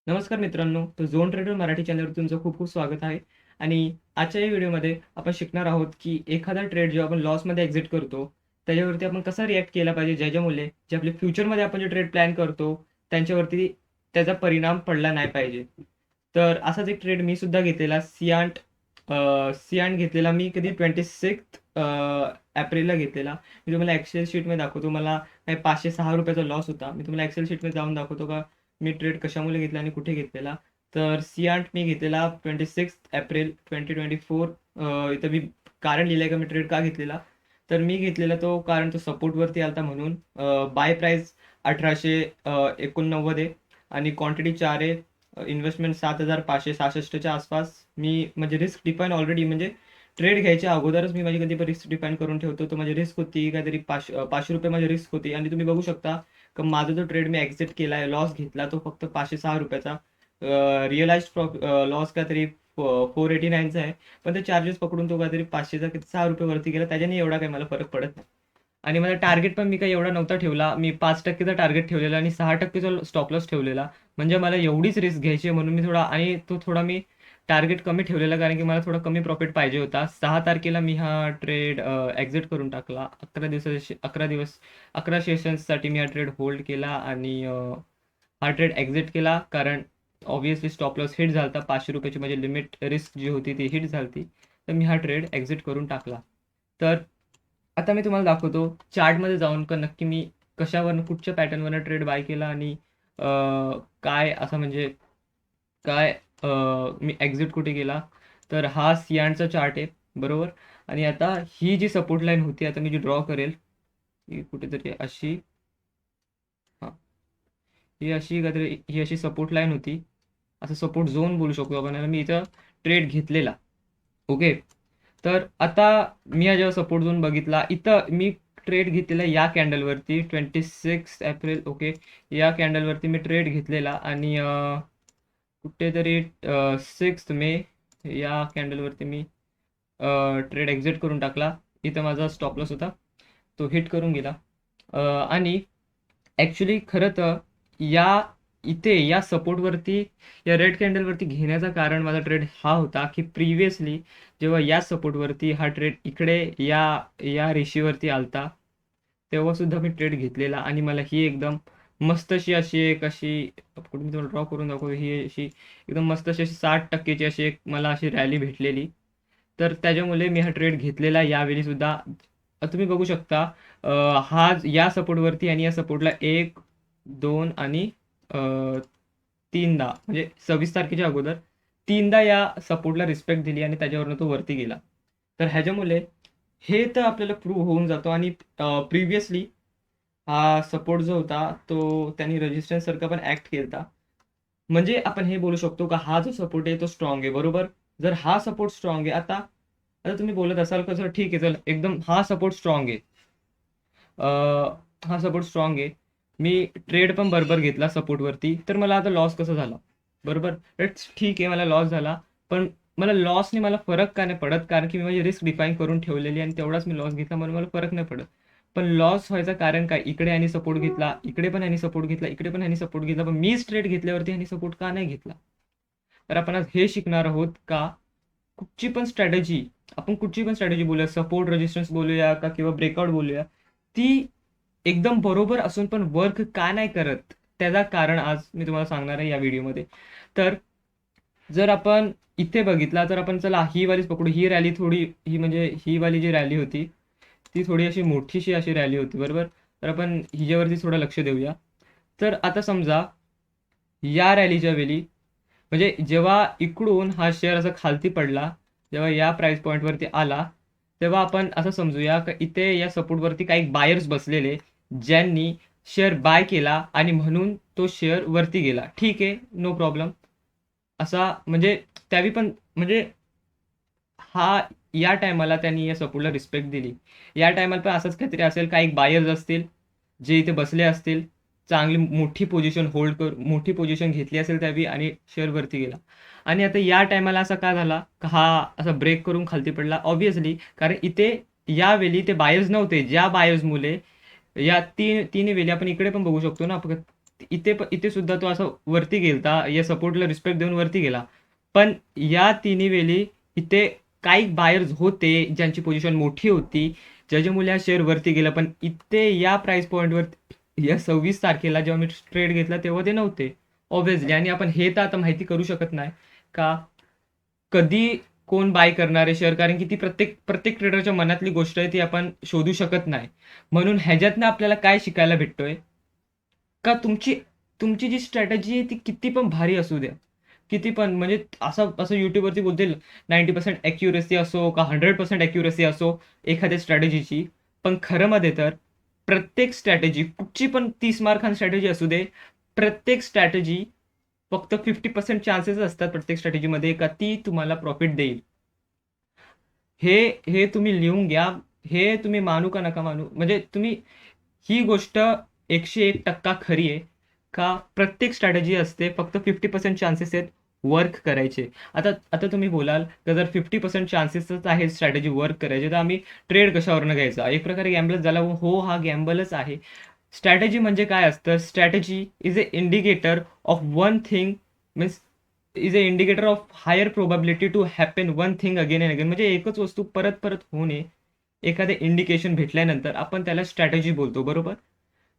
नमस्कार मित्रांनो, तो झोन ट्रेडर मराठी चॅनलवर तुमचं खूप खूप स्वागत आहे. आणि आजच्या या व्हिडिओमध्ये आपण शिकणार आहोत की एखादा ट्रेड जेव्हा आपण लॉसमध्ये एक्झिट करतो, त्याच्यावरती आपण कसा रिॲक्ट केला पाहिजे, ज्याच्यामुळे जे आपले फ्युचरमध्ये आपण जे ट्रेड प्लॅन करतो, त्यांच्यावरती त्याचा परिणाम पडला नाही पाहिजे. तर असाच एक ट्रेड मी सुद्धा घेतलेला, सियांट घेतलेला मी कधी 26 एप्रिलला घेतलेला. मी तुम्हाला एक्सेल शीटमध्ये दाखवतो. मला काही ₹506 लॉस होता. मी तुम्हाला एक्सेल शीटमध्ये जाऊन दाखवतो का मी ट्रेड कशामुळे घेतला आणि कुठे घेतलेला. तर सियांट मी घेतलेला 26 एप्रिल 2024. इथं मी कारण लिहिलंय का मी ट्रेड का घेतलेला. तर मी घेतलेला तो कारण तो सपोर्टवरती आलता म्हणून. बाय प्राइस 1889 आहे आणि क्वांटिटी 4 आहे. इन्व्हेस्टमेंट 7566च्या आसपास. मी म्हणजे रिस्क डिफाईन ऑलरेडी, म्हणजे ट्रेड घ्यायच्या अगोदरच मी माझी कधी पण रिस्क डिफाईन करून ठेवतो. तो माझी रिस्क होती काहीतरी ₹500 माझी रिस्क होती. आणि तुम्ही बघू शकता का माझा जो ट्रेड मी एक्झिट केला आहे, लॉस घेतला, तो फक्त ₹506. रिअलाइज्ड लॉस काहीतरी 489चा आहे. पण ते चार्जेस पकडून तो काहीतरी 500चा किती ₹6 वरती गेला. त्याच्याने एवढा काही मला फरक पडत नाही. आणि माझा टार्गेट पण मी काही एवढा नव्हता ठेवला. मी 5%चा टार्गेट ठेवलेला आणि 6%चा स्टॉप लॉस ठेवलेला. म्हणजे मला एवढीच रिस्क घ्यायची आहे म्हणून मी थोडा, आणि तो थोडा मी टार्गेट कमी ठेवलेला कारण की मला थोडा कमी प्रॉफिट पाहिजे होता. 6 तारखेला मी हा ट्रेड एक्झिट करून टाकला. 11 सेशन्ससाठी मी हा ट्रेड होल्ड केला आणि हा ट्रेड एक्झिट केला कारण ऑब्व्हियसली स्टॉप लॉस हिट झाला. ₹500ची माझी लिमिट रिस्क जी होती ती हिट झाली. तर मी हा ट्रेड एक्झिट करून टाकला. तर आता मी तुम्हाला दाखवतो चार्टमध्ये जाऊन का नक्की मी कशावरनं, कुठच्या पॅटर्नवरनं ट्रेड बाय केला आणि काय असं म्हणजे काय मी एक्झिट कुठे केला. तर हा सियांडचा चार्ट आहे, बरोबर. आणि आता ही जी सपोर्ट लाईन होती, आता मी जी ड्रॉ करेल, ही कुठेतरी अशी, हां, ही अशी सपोर्ट लाईन होती. असं सपोर्ट झोन बोलू शकतो आपण याला. मी इथं ट्रेड घेतलेला. ओके. तर आता मी हा जेव्हा सपोर्ट झोन बघितला, इथं मी ट्रेड घेतलेला या कॅन्डलवरती 26 एप्रिल. ओके. या कॅन्डलवरती मी ट्रेड घेतलेला आणि कुठेतरी 6 मे या कॅन्डलवरती मी ट्रेड एक्झिट करून टाकला. इथं माझा स्टॉप लॉस होता, तो हिट करून गेला. आणि ॲक्च्युली खरं तर या इथे या सपोर्टवरती, या रेड कॅन्डलवरती घेण्याचं कारण माझा ट्रेड हा होता की प्रिव्हियसली जेव्हा या सपोर्टवरती हा ट्रेड इकडे या या रेषेवरती आलता, तेव्हा सुद्धा मी ट्रेड घेतलेला आणि मला ही एकदम मस्त अशी एक अशी, कुठे मी तुम्हाला ड्रॉ करून दाखवतो, ही अशी एकदम मस्त अशी 60%ची अशी एक मला अशी रॅली भेटलेली. तर त्याच्यामुळे मी हा ट्रेड घेतलेला यावेळी सुद्धा. तुम्ही बघू शकता, हा या सपोर्टवरती आणि या सपोर्टला 1, 2 आणि अ, 3दा, म्हणजे 26 तारखेच्या अगोदर 3दा या सपोर्टला रिस्पेक्ट दिली आणि त्याच्यावरनं तो वरती गेला. तर ह्याच्यामुळे हे तर आपल्याला प्रूव्ह होऊन जातो. आणि प्रिव्हियसली हा सपोर्ट जो होता तो त्यांनी रेजिस्टन्स सारखा पण ऍक्ट केला. म्हणजे आपण हे बोलू शकतो का हा जो सपोर्ट आहे तो स्ट्रॉंग आहे, बरोबर. जर हा सपोर्ट स्ट्रॉंग आहे, आता आता तुम्ही बोलत असाल कसं, ठीक आहे, चल एकदम हा सपोर्ट स्ट्रॉंग आहे. हा सपोर्ट स्ट्रॉंग आहे. मी ट्रेड पण बरोबर घेतला सपोर्टवरती, तर मला आता लॉस कसा झाला, बरोबर. इट्स ठीक आहे, मला लॉस झाला. पण मला लॉसने मला फरक का नाही पडत, कारण की मी माझी रिस्क डिफाईन करून ठेवलेली आणि तेवढाच मी लॉस घेतला म्हणून मला फरक नाही पडत. पण लॉस व्हायचं कारण काय, इकडे यांनी सपोर्ट घेतला, इकडे पण यांनी सपोर्ट घेतला, इकडे पण यांनी सपोर्ट घेतला, पण मी स्ट्रेट घेतल्यावरती यांनी सपोर्ट का नाही घेतला. तर आपण आज हे शिकणार आहोत का कुठची पण स्ट्रॅटेजी, आपण कुठची पण स्ट्रॅटेजी बोलूया, सपोर्ट रेजिस्टन्स बोलूया का किंवा ब्रेकआउट बोलूया, ती एकदम बरोबर असून पण वर्क का नाही करत, त्याचा कारण आज मी तुम्हाला सांगणार आहे या व्हिडिओमध्ये. तर जर आपण इथे बघितला तर आपण, चला ही वालीच पकडू. ही रॅली थोडी, ही म्हणजे ही वाली जी रॅली होती ती थोडी अशी मोठीशी अशी रॅली होती, बरोबर. तर आपण हिच्यावरती थोडं लक्ष देऊया. तर आता समजा या रॅलीच्या वेळी, म्हणजे जेव्हा इकडून हा शेअर असा खालती पडला, जेव्हा या प्राइस पॉईंटवरती आला, तेव्हा आपण असं समजूया की इथे या सपोर्टवरती काही बायर्स बसलेले, ज्यांनी शेअर बाय केला आणि म्हणून तो शेअर वरती गेला. ठीक आहे, नो प्रॉब्लेम. असा म्हणजे त्यावेळी पण म्हणजे हा या टायमाला त्यांनी या सपोर्टला रिस्पेक्ट दिली. या टायमाला पण असंच काहीतरी असेल, काही बायर्स असतील जे इथे बसले असतील, चांगली मोठी पोझिशन होल्ड मोठी पोझिशन घेतली असेल त्यावेळी आणि शेअर वरती गेला. आणि आता या टायमाला असा का झाला का हा असा ब्रेक करून खालती पडला, ऑब्व्हियसली कारण इथे यावेळी ते बायर्स नव्हते, ज्या बायर्स मुले या तिन्ही वेळी आपण इकडे पण बघू शकतो ना, इथे सुद्धा तो असं वरती गेलता, या सपोर्टला रिस्पेक्ट देऊन वरती गेला. पण या तिन्ही वेळी इथे काही बायर्स होते ज्यांची पोझिशन मोठी होती, ज्याच्यामुळे हा शेअर वरती गेला. पण इथे या प्राइस पॉईंटवर या 26 तारखेला जेव्हा मी ट्रेड घेतला तेव्हा ते नव्हते ऑब्व्हियसली. आणि आपण हे तर आता माहिती करू शकत नाही का कधी कोण बाय करणार आहे शेअर, कारण की ती प्रत्येक प्रत्येक ट्रेडरच्या मनातली गोष्ट आहे, ती आपण शोधू शकत नाही. म्हणून ह्याच्यातनं आपल्याला काय शिकायला भेटतोय का तुमची तुमची जी स्ट्रॅटेजी आहे ती किती पण भारी असू द्या, किती पण म्हणजे असं असं युट्यूबवरती बोलतील 90% ॲक्युरेसी असो का 100% ॲक्युरेसी असो एखाद्या स्ट्रॅटेजीची, पण खरं मध्ये तर प्रत्येक स्ट्रॅटेजी कुठची पण 30 मार्कांची स्ट्रॅटेजी असू दे, प्रत्येक स्ट्रॅटेजी फक्त 50% चान्सेस असतात प्रत्येक स्ट्रॅटेजीमध्ये का ती तुम्हाला प्रॉफिट देईल. हे हे तुम्ही लिहून घ्या. हे तुम्ही मानू का नका मानू, म्हणजे तुम्ही ही गोष्ट 101% खरी आहे का प्रत्येक स्ट्रॅटेजी असते, फक्त 50% चान्सेस आहेत वर्क करायचे. आता आता तुम्ही बोलाल का जर 50% चान्सेसच आहे स्ट्रॅटेजी वर्क करायचे, तर आम्ही ट्रेड कशावरनं घ्यायचा, एक प्रकारे गॅम्बलच झाला. हो, हा गॅम्बलच आहे. स्ट्रॅटेजी म्हणजे काय असतं, strategy is a indicator of one thing, means is a indicator of higher probability to happen one thing again and again. म्हणजे एकच वस्तू परत परत होणे, एखादे इंडिकेशन भेटल्यानंतर आपण त्याला स्ट्रॅटेजी बोलतो, बरोबर.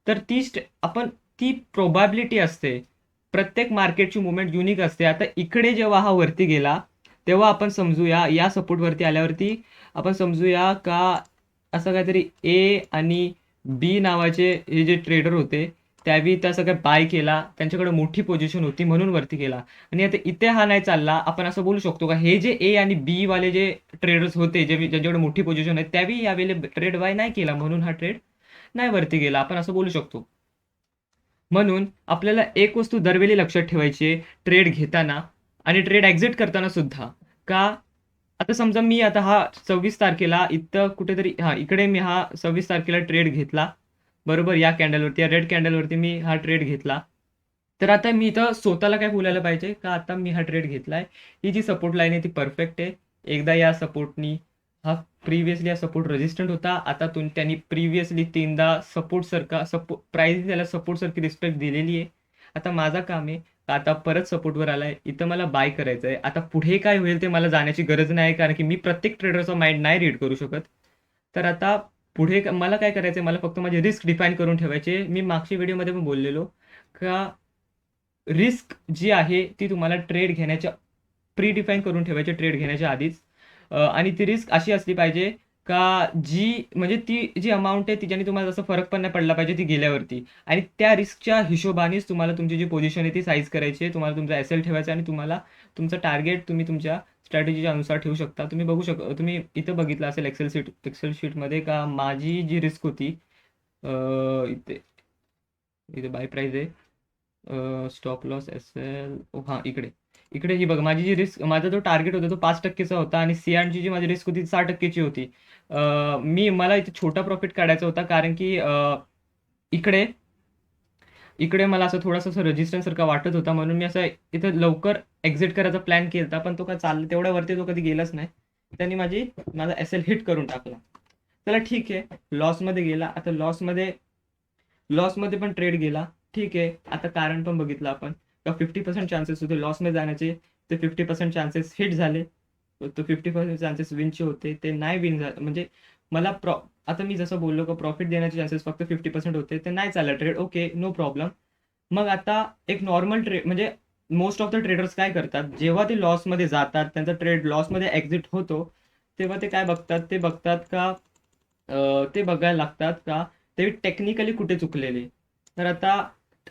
तर आपण ती प्रोबॅबिलिटी असते. प्रत्येक मार्केटची मुवमेंट युनिक असते. आता इकडे जेव्हा हा वरती गेला तेव्हा आपण समजूया, या सपोर्टवरती आल्यावरती आपण समजूया का असं काहीतरी ए आणि बी नावाचे हे जे ट्रेडर होते त्यावेळी त्या सगळ्या बाय केला, त्यांच्याकडे मोठी पोझिशन होती म्हणून वरती गेला. आणि आता इथे हा नाही चालला, आपण असं बोलू शकतो का हे जे ए आणि बी वाले जे ट्रेडर्स होते, जे ज्यांच्याकडे मोठी पोझिशन आहे, त्यावेळी यावेळी ट्रेड बाय नाही केला म्हणून हा ट्रेड नाही वरती गेला, आपण असं बोलू शकतो. म्हणून आपल्याला एक वस्तू दरवेळी लक्षात ठेवायची आहे ट्रेड घेताना आणि ट्रेड एक्झिट करताना सुद्धा, का आता समजा मी आता हा 26 तारखेला इथं कुठेतरी, इकडे मी हा 26 तारखेला ट्रेड घेतला, बरोबर. या कॅन्डलवरती, या रेड कॅन्डलवरती मी हा ट्रेड घेतला. तर आता मी इथं स्वतःला काय बोलायला पाहिजे का आता मी हा ट्रेड घेतलाय, ही जी सपोर्ट लाईन आहे ती परफेक्ट आहे. एकदा या सपोर्टनी हा प्रिव्हियसली हा सपोर्ट रेजिस्टंट होता, आता त्यांनी प्रिव्हियसली 3दा प्राइस त्याला सपोर्ट सारखी रिस्पेक्ट दिलेली आहे. आता माझं काम आहे का आता परत सपोर्टवर आलाय, इथं मला बाय करायचं आहे. आता पुढे काय होईल ते मला जाण्याची गरज नाही, कारण की मी प्रत्येक ट्रेडरचा माइंड नाही रीड करू शकत. तर आता पुढे मला काय करायचंय, मला फक्त माझे रिस्क डिफाईन करून ठेवायचे. मी मागच्या व्हिडिओमध्ये पण बोललेलो का रिस्क जी आहे ती तुम्हाला ट्रेड घेण्याच्या प्री डिफाईन करून ठेवायचे ट्रेड घेण्याच्या आधीच. आणि ती रिस्क अशी असली पाहिजे का जी म्हणजे ती जी अमाऊंट आहे तिच्याने तुम्हाला जसं फरक पण नाही पडला पाहिजे ती गेल्यावरती. आणि त्या रिस्कच्या हिशोबानेच तुम्हाला तुमची जी पोझिशन आहे ती साईज करायची आहे, तुम्हाला तुमचा एसएल ठेवायचा आणि तुम्हाला तुमचं टार्गेट तुम्ही तुमच्या स्ट्रॅटेजीच्या अनुसार ठेवू शकता. तुम्ही इथं बघितलं असेल एक्सेल शीटमध्ये का माझी जी रिस्क होती, इथे इथे बाय प्राइस आहे, स्टॉप लॉस एसएल, हां इकडे इकडे ही बघ, माझी जी रिस्क, माझा जो टार्गेट होता तो 5%चा होता आणि ची जी माझी रिस्क होती 6%ची होती. मला इथे छोटा प्रॉफिट काढायचा होता, कारण की इकडे इकडे मला असं थोडंसं असं रेजिस्टन्स सारखा वाटत होता, म्हणून मी असं इथं लवकर एक्झिट करायचा प्लॅन केला, पण तो काय चालला तेवढ्यावरती तो कधी गेलाच नाही. त्यांनी माझा एसएल हिट करून टाकला. चला ठीक आहे, लॉसमध्ये गेला. आता लॉसमध्ये पण ट्रेड गेला, ठीक आहे. आता कारण पण बघितलं आपण का 50% चान्सेस होते लॉसमध्ये जाण्याचे, ते 50% चान्सेस हिट झाले. तो 50% चान्सेस विनचे होते ते नाही विन झाले. म्हणजे मला आता मी जसं बोललो का प्रॉफिट देण्याचे चान्सेस फक्त 50% होते, ते नाही चाललं ट्रेड, ओके नो प्रॉब्लेम. मग आता एक नॉर्मल ट्रेड म्हणजे मोस्ट ऑफ द ट्रेडर्स काय करतात, जेव्हा ते लॉसमध्ये जातात, त्यांचा ट्रेड लॉसमध्ये एक्झिट होतो, तेव्हा ते काय बघतात, ते बघतात का ते बघायला लागतात का ते टेक्निकली कुठे चुकलेले. तर आता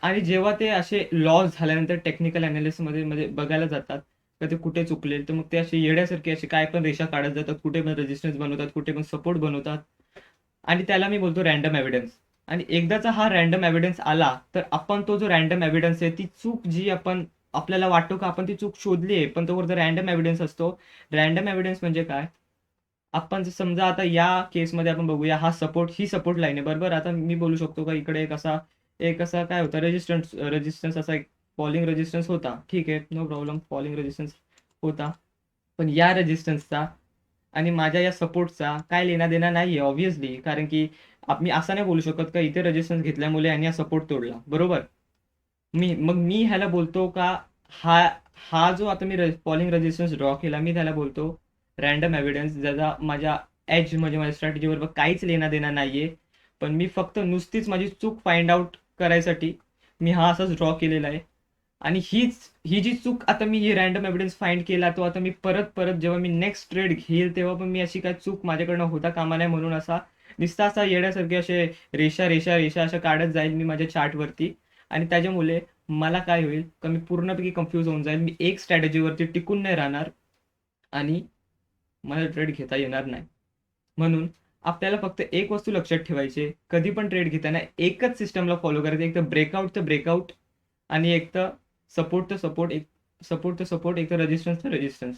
आणि जेव्हा ते असे लॉस झाल्यानंतर टेक्निकल अनालिसिसमध्ये म्हणजे बघायला जातात का ते कुठे चुकले, तर मग ते असे येड्यासारखे असे काय पण रेषा काढत जातात, कुठे पण रेजिस्टन्स बनवतात, कुठे पण सपोर्ट बनवतात. आणि त्याला मी बोलतो रॅन्डम एव्हिडन्स. आणि एकदाचा हा रॅन्डम एव्हिडन्स आला तर आपण तो जो रॅन्डम एव्हिडन्स आहे, ती चूक जी आपल्याला वाटतो का आपण ती चूक शोधली आहे, पण तोवर जर रॅन्डम एव्हिडन्स असतो. रॅन्डम एव्हिडन्स म्हणजे काय, आपण समजा आता या केसमध्ये आपण बघूया, ही सपोर्ट लाईन आहे, बरोबर. आता मी बोलू शकतो का इकडे एक असा काय होता, रेजिस्टन्स असा एक फॉलिंग रेजिस्टन्स होता, ठीक आहे, नो प्रॉब्लेम, फॉलिंग रेजिस्टन्स होता. पण या रेजिस्टन्सचा आणि माझ्या या सपोर्टचा काय लेना देना नाहीये ऑब्व्हियसली, कारण की मी असं नाही बोलू शकत का इथे रेजिस्टन्स घेतल्यामुळे आणि हा सपोर्ट तोडला, बरोबर. मी ह्याला बोलतो का, हा हा जो आता मी फॉलिंग रेजिस्टन्स ड्रॉ केला, मी त्याला बोलतो रॅन्डम एव्हिडन्स, ज्याचा माझ्या एज म्हणजे माझ्या स्ट्रॅटेजी बरोबर काहीच लेना देना नाहीये. पण मी फक्त नुसतीच माझी चूक फाइंड आउट करायसाठी मी हा असाच ड्रॉ केलेला आहे. आणि ही जी चूक आता मी ही रॅन्डम एव्हिडन्स फाइंड केला, तो आता मी परत परत जेव्हा मी नेक्स्ट ट्रेड घेईल तेव्हा पण मी अशी काय चूक माझ्याकडनं होता कामा नये, म्हणून असा नुसता असा येण्यासारखे असे रेषा रेषा रेषा अशा काढत जाईल मी माझ्या चार्टवरती. आणि त्याच्यामुळे मला काय होईल का, मी पूर्णपैकी कन्फ्यूज होऊन जाईल, मी एक स्ट्रॅटेजीवरती टिकून नाही राहणार आणि मला ट्रेड घेता येणार नाही. म्हणून आपल्याला फक्त एक वस्तू लक्षात ठेवायची, कधी पण ट्रेड घेताना एकच सिस्टमला फॉलो करायचं, एक तर ब्रेकआउट तर ब्रेकआउट, आणि एक तर सपोर्ट तर सपोर्ट, सपोर्ट तर सपोर्ट, एक तर रेजिस्टन्स तर रेजिस्टन्स.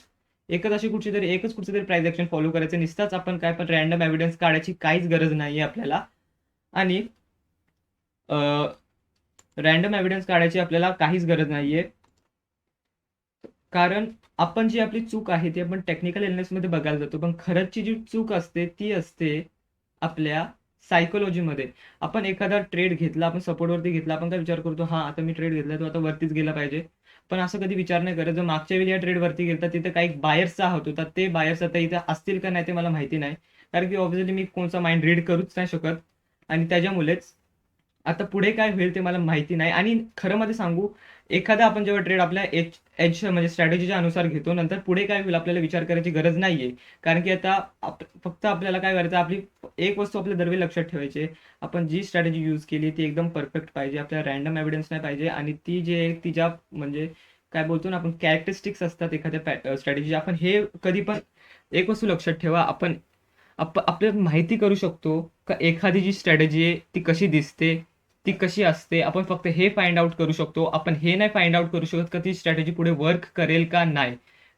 एकच कुठची तरी प्राइस ऍक्शन फॉलो करायचं, निसताच आपण काय पण रॅन्डम एव्हिडन्स काढायची काहीच गरज नाहीये आपल्याला. आणि रॅन्डम एव्हिडन्स काढायची आपल्याला काहीच गरज नाहीये, कारण आपण जी आपली चूक आहे ती आपण टेक्निकल एनालिसिसमध्ये बघायला जातो, पण खरंची जी चूक असते ती असते आपल्या सायकोलॉजीमध्ये. आपण एखादा ट्रेड घेतला, आपण सपोर्टवरती घेतला, आपण काय विचार करतो, हा आता मी ट्रेड घेतला तो आता वरतीच गेला पाहिजे. पण असं कधी विचार नाही करत, जर मागच्या वेळी या ट्रेड वरती गेलता तिथे काही बायर्सचा हात होता, ते बायर्स आता इथे असतील का नाही ते मला माहिती नाही, कारण की ऑब्व्हियसली मी कोणचा माइंड रीड करूच नाही शकत. आणि त्याच्यामुळेच आता पुढे काय होईल ते मला माहिती नाही. आणि खरं मध्ये सांगू, एखादा आपण जेव्हा ट्रेड आपल्या एज एज म्हणजे स्ट्रॅटेजीच्या अनुसार घेतो, नंतर पुढे काय होईल आपल्याला विचार करायची गरज नाहीये. कारण की आता फक्त आपल्याला काय करायचं, आपली एक वस्तू आपल्या दरवेळी लक्षात ठेवायची आहे, आपण जी स्ट्रॅटेजी यूज केली ती एकदम परफेक्ट पाहिजे, आपल्याला रॅन्डम एव्हिडन्स नाही पाहिजे. आणि ती जे तिच्या म्हणजे काय बोलतो ना आपण, कॅरेक्टरिस्टिक्स असतात एखाद्या स्ट्रॅटेजी, आपण हे कधी पण एक वस्तू लक्षात ठेवा, आपल्याला माहिती करू शकतो का एखादी जी स्ट्रॅटेजी आहे ती कशी दिसते, ती कशी असते. आपण फक्त हे फाइंड आउट करू शकतो, आपण हे नाही फाइंड आउट करू शकत का ती स्ट्रॅटेजी पुढे वर्क करेल का नाही.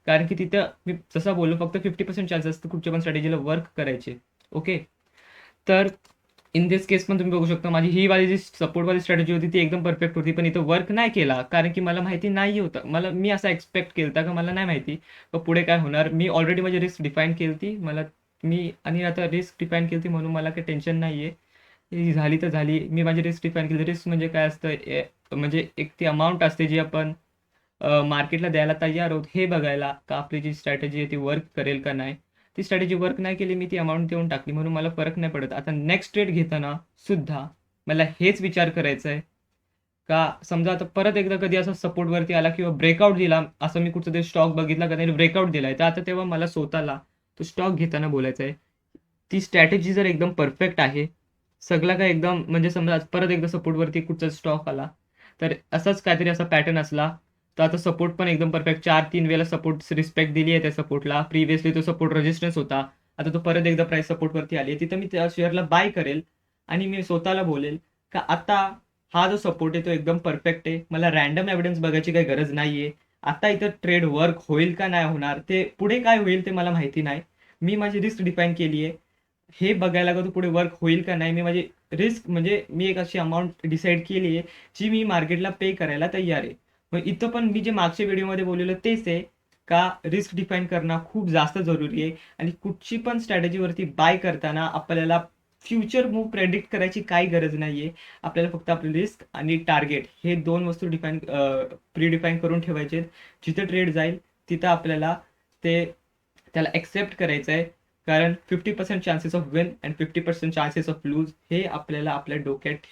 कारण की तिथं मी जसं बोललो, फक्त 50% चान्सेस असतं कुठच्या पण स्ट्रॅटेजीला वर्क करायचे. ओके. तर इन दिस केस पण तुम्ही बघू शकता, माझी ही वाली जी सपोर्टवाली स्ट्रॅटेजी होती ती एकदम परफेक्ट होती, पण इथं वर्क नाही केला, कारण की मला माहिती नाही होतं. मी असं एक्सपेक्ट केलं का मला नाही माहिती पुढे काय होणार. मी ऑलरेडी माझी रिस्क डिफाईन केली ती, आणि आता रिस्क डिफाईन केली ती म्हणून मला काही टेन्शन नाहीये. ती झाली तर झाली, मी माझी रिस्क डिफाईन केली. रिस्क म्हणजे काय असतं, म्हणजे एक ती अमाऊंट असते जी आपण मार्केटला द्यायला तयार आहोत, हे बघायला का आपली जी स्ट्रॅटेजी आहे ती वर्क करेल का नाही. ती स्ट्रॅटेजी वर्क नाही केली, मी ती अमाऊंट देऊन टाकली, म्हणून मला फरक नाही पडत. आता नेक्स्ट ट्रेड घेताना सुद्धा मला हेच विचार करायचा आहे का, समजा आता परत एकदा कधी असा सपोर्टवरती आला किंवा ब्रेकआउट दिला, असं मी कुठचा तरी स्टॉक बघितला का त्याने ब्रेकआउट दिलाय, तर आता तेव्हा मला स्वतःला तो स्टॉक घेताना बोलायचा आहे, ती स्ट्रॅटेजी जर एकदम परफेक्ट आहे, सगळं काय एकदम म्हणजे समजा परत एकदा सपोर्टवरती कुठचा स्टॉक आला, तर असाच काहीतरी असा पॅटर्न असला, तर आता सपोर्ट पण एकदम परफेक्ट 4-3 वेळेला सपोर्ट रिस्पेक्ट दिली आहे त्या सपोर्टला. प्रिव्हियसली तो सपोर्ट रेजिस्टन्स होता, आता तो परत एकदा प्राइस सपोर्टवरती आली आहे, तिथं मी त्या शेअरला बाय करेल. आणि मी स्वतःला बोलेल का आता हा जो सपोर्ट आहे तो एकदम परफेक्ट आहे, मला रॅन्डम एव्हिडन्स बघायची काही गरज नाहीये. आता इथं ट्रेड वर्क होईल का नाही होणार, ते पुढे काय होईल ते मला माहिती नाही. मी माझी रिस्क डिफाईन केली आहे, हे बघायला का तो पुढे वर्क होईल का नाही. मी माझी रिस्क म्हणजे मी एक अशी अमाऊंट डिसाईड केली आहे जी मी मार्केटला पे करायला तयार आहे. मग इथं पण मी जे मागच्या व्हिडिओमध्ये बोललेलं तेच आहे का, रिस्क डिफाईन करणं खूप जास्त जरुरी आहे. आणि कुठची पण स्ट्रॅटेजीवरती बाय करताना आपल्याला फ्युचर मूव्ह प्रेडिक्ट करायची काही गरज नाहीये. आपल्याला फक्त आपली रिस्क आणि टार्गेट हे दोन वस्तू प्री डिफाईन करून ठेवायचे. जिथं ट्रेड जाईल तिथं आपल्याला ते त्याला एक्सेप्ट करायचं आहे. कारण 50% chances of win and 50% chances of lose हे आपल्याला आपल्या डोक्यात